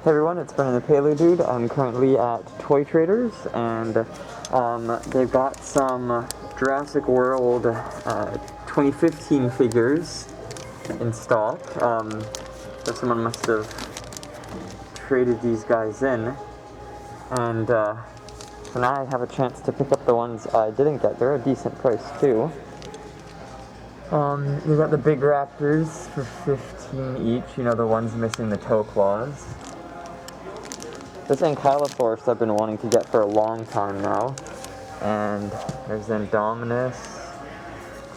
Hey everyone, it's Brennan the Paleo Dude. I'm currently at Toy Traders, and they've got some Jurassic World 2015 figures in stock. So someone must have traded these guys in, and so now I have a chance to pick up the ones I didn't get. They're a decent price too. We got the big raptors for 15 each, you know, the ones missing the toe claws. This ankylosaurus I've been wanting to get for a long time now. And there's indominus,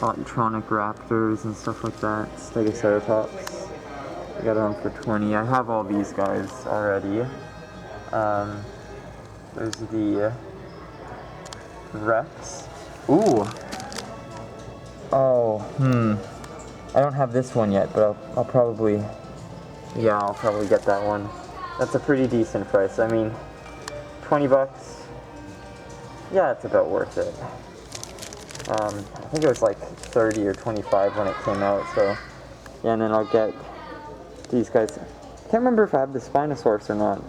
electronic raptors and stuff like that, stegoceratops. I got them for 20. I have all these guys already. There's the Rex. Ooh! Oh, I don't have this one yet, but I'll probably get that one. That's a pretty decent price. I mean, 20 bucks. Yeah, it's about worth it. I think it was like 30 or 25 when it came out, so yeah, and then I'll get these guys. I can't remember if I have the spinosaurus or not.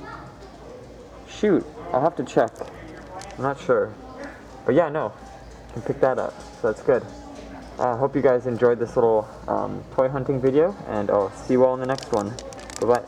Shoot, I'll have to check. I'm not sure. But yeah, no, I can pick that up, so that's good. I hope you guys enjoyed this little toy hunting video, and I'll see you all in the next one. Bye-bye.